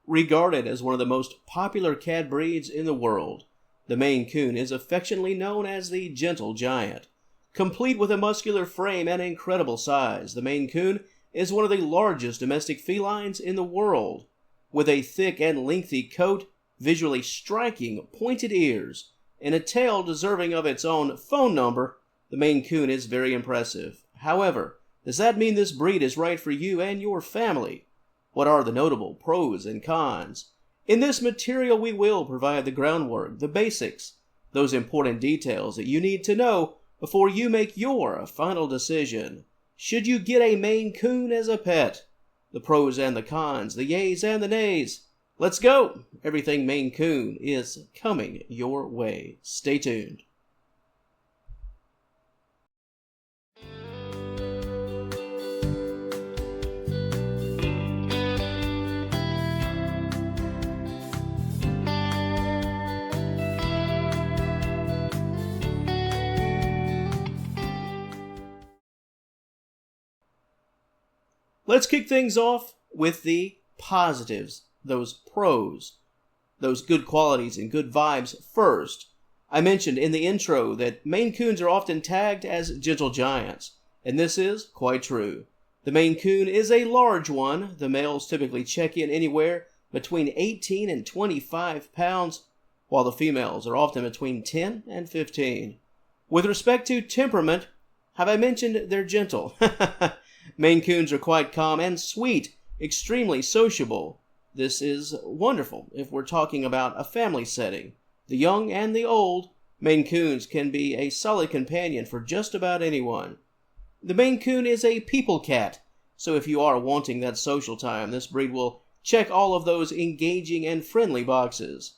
Regarded as one of the most popular cat breeds in the world, the Maine Coon is affectionately known as the Gentle Giant. Complete with a muscular frame and incredible size, the Maine Coon is one of the largest domestic felines in the world. With a thick and lengthy coat, visually striking pointed ears, and a tail deserving of its own phone number, the Maine Coon is very impressive. However, does that mean this breed is right for you and your family? What are the notable pros and cons? In this material, we will provide the groundwork, the basics, those important details that you need to know before you make your final decision. Should you get a Maine Coon as a pet? The pros and the cons, the yays and the nays. Let's go! Everything Maine Coon is coming your way. Stay tuned. Let's kick things off with the positives, those pros, those good qualities and good vibes first. I mentioned in the intro that Maine Coons are often tagged as gentle giants, and this is quite true. The Maine Coon is a large one. The males typically check in anywhere between 18 and 25 pounds, while the females are often between 10 and 15. With respect to temperament, have I mentioned they're gentle? Maine Coons are quite calm and sweet, extremely sociable. This is wonderful if we're talking about a family setting. The young and the old, Maine Coons can be a solid companion for just about anyone. The Maine Coon is a people cat, so if you are wanting that social time, this breed will check all of those engaging and friendly boxes.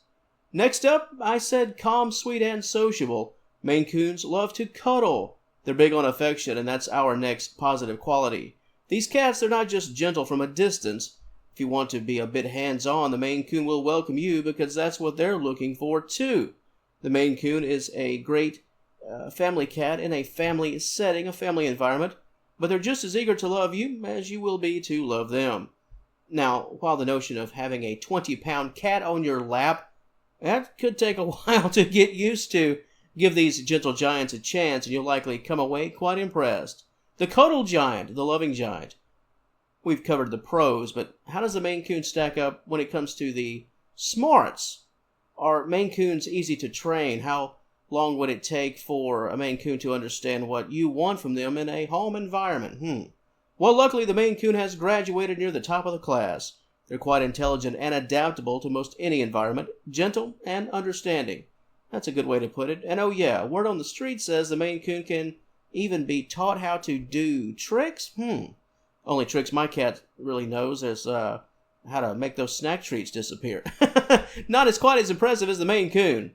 Next up, I said calm, sweet, and sociable. Maine Coons love to cuddle. They're big on affection, and that's our next positive quality. These cats, they're not just gentle from a distance. If you want to be a bit hands-on, the Maine Coon will welcome you because that's what they're looking for, too. The Maine Coon is a great family cat in a family setting, a family environment, but they're just as eager to love you as you will be to love them. Now, while the notion of having a 20-pound cat on your lap, that could take a while to get used to. Give these gentle giants a chance and you'll likely come away quite impressed. The cuddle giant, the loving giant. We've covered the pros, but how does the Maine Coon stack up when it comes to the smarts? Are Maine Coons easy to train? How long would it take for a Maine Coon to understand what you want from them in a home environment? Well, luckily the Maine Coon has graduated near the top of the class. They're quite intelligent and adaptable to most any environment, gentle and understanding. That's a good way to put it. And oh yeah, word on the street says the Maine Coon can even be taught how to do tricks. Only tricks my cat really knows is how to make those snack treats disappear. Not as quite as impressive as the Maine Coon.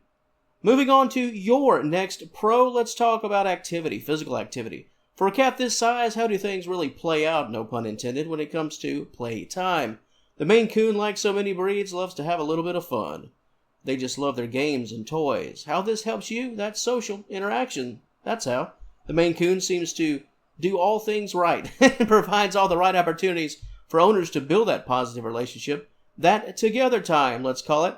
Moving on to your next pro, let's talk about activity, physical activity. For a cat this size, how do things really play out, no pun intended, when it comes to play time? The Maine Coon, like so many breeds, loves to have a little bit of fun. They just love their games and toys. How this helps you? That's social interaction. That's how. The Maine Coon seems to do all things right and provides all the right opportunities for owners to build that positive relationship. That together time, let's call it.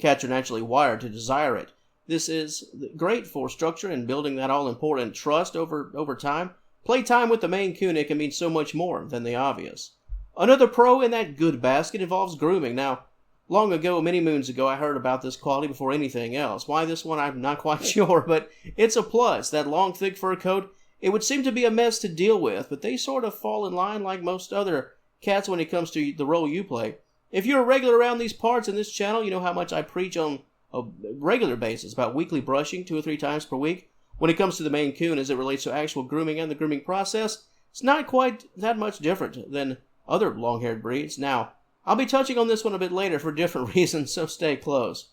Cats are naturally wired to desire it. This is great for structure and building that all-important trust over time. Playtime with the Maine Coon, it can mean so much more than the obvious. Another pro in that good basket involves grooming. Now, long ago, many moons ago, I heard about this quality before anything else. Why this one, I'm not quite sure, but it's a plus. That long, thick fur coat, it would seem to be a mess to deal with, but they sort of fall in line like most other cats when it comes to the role you play. If you're a regular around these parts in this channel, you know how much I preach on a regular basis about weekly brushing 2 or 3 times per week. When it comes to the Maine Coon, as it relates to actual grooming and the grooming process, it's not quite that much different than other long-haired breeds. Now, I'll be touching on this one a bit later for different reasons, so stay close.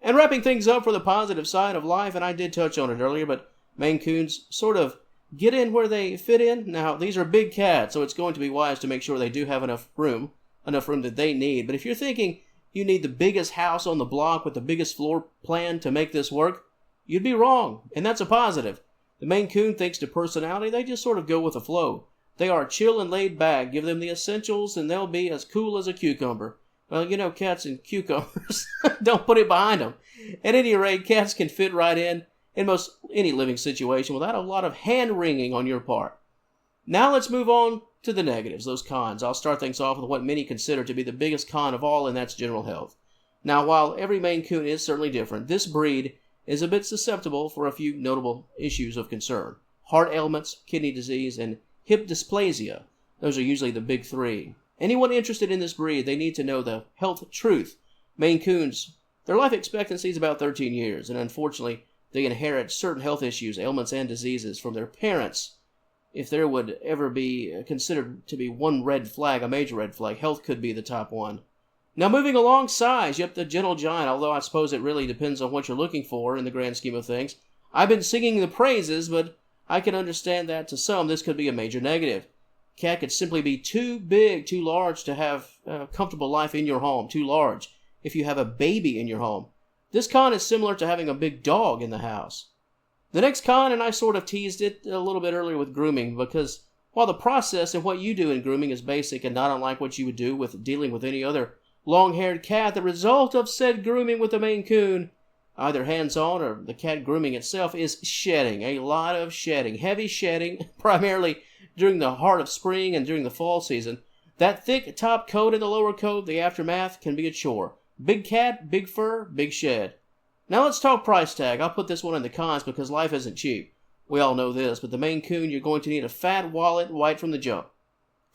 And wrapping things up for the positive side of life, and I did touch on it earlier, but Maine Coons sort of get in where they fit in. Now, these are big cats, so it's going to be wise to make sure they do have enough room that they need. But if you're thinking you need the biggest house on the block with the biggest floor plan to make this work, you'd be wrong, and that's a positive. The Maine Coon, thanks to personality, they just sort of go with the flow. They are chill and laid back. Give them the essentials, and they'll be as cool as a cucumber. Well, you know, cats and cucumbers. Don't put it behind them. At any rate, cats can fit right in most any living situation without a lot of hand-wringing on your part. Now let's move on to the negatives, those cons. I'll start things off with what many consider to be the biggest con of all, and that's general health. Now, while every Maine Coon is certainly different, this breed is a bit susceptible for a few notable issues of concern. Heart ailments, kidney disease, and hip dysplasia. Those are usually the big three. Anyone interested in this breed, they need to know the health truth. Maine Coons, their life expectancy is about 13 years, and unfortunately, they inherit certain health issues, ailments, and diseases from their parents. If there would ever be considered to be one red flag, a major red flag, health could be the top one. Now, moving along, size. Yep, the gentle giant, although I suppose it really depends on what you're looking for in the grand scheme of things. I've been singing the praises, but I can understand that to some this could be a major negative. Cat could simply be too big, too large to have a comfortable life in your home, too large if you have a baby in your home. This con is similar to having a big dog in the house. The next con, and I sort of teased it a little bit earlier with grooming, because while the process and what you do in grooming is basic and not unlike what you would do with dealing with any other long-haired cat, the result of said grooming with a Maine Coon, either hands-on or the cat grooming itself, is shedding. A lot of shedding. Heavy shedding, primarily during the heart of spring and during the fall season. That thick top coat and the lower coat, the aftermath, can be a chore. Big cat, big fur, big shed. Now let's talk price tag. I'll put this one in the cons because life isn't cheap. We all know this, but the Maine Coon, you're going to need a fat wallet right from the jump.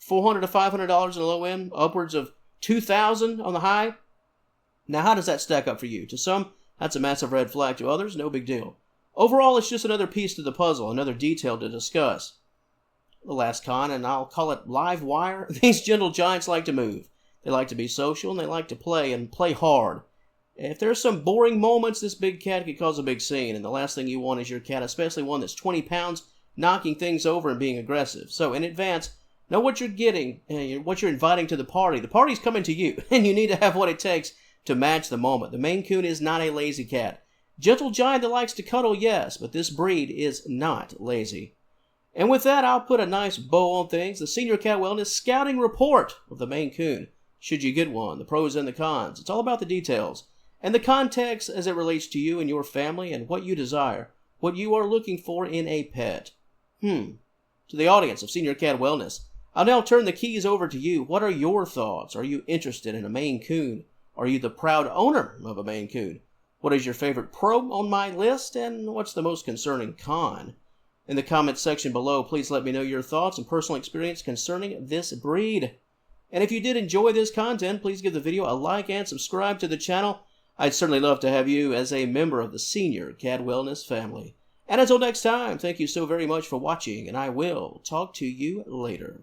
$400 to $500 on the low end, upwards of $2,000 on the high. Now how does that stack up for you? To some, that's a massive red flag. To others, no big deal. Overall, it's just another piece to the puzzle, another detail to discuss. The last con, and I'll call it live wire. These gentle giants like to move. They like to be social, and they like to play, and play hard. If there's some boring moments, this big cat could cause a big scene, and the last thing you want is your cat, especially one that's 20 pounds, knocking things over and being aggressive. So in advance, know what you're getting, what you're inviting to the party. The party's coming to you, and you need to have what it takes to match the moment. The Maine Coon is not a lazy cat. Gentle giant that likes to cuddle, yes, but this breed is not lazy. And with that, I'll put a nice bow on things. The Senior Cat Wellness Scouting Report of the Maine Coon. Should you get one, the pros and the cons. It's all about the details and the context as it relates to you and your family and what you desire, what you are looking for in a pet. To the audience of Senior Cat Wellness, I'll now turn the keys over to you. What are your thoughts? Are you interested in a Maine Coon? Are you the proud owner of a Maine Coon? What is your favorite pro on my list, and what's the most concerning con? In the comments section below, please let me know your thoughts and personal experience concerning this breed. And if you did enjoy this content, please give the video a like and subscribe to the channel. I'd certainly love to have you as a member of the Senior Cat Wellness family. And until next time, thank you so very much for watching, and I will talk to you later.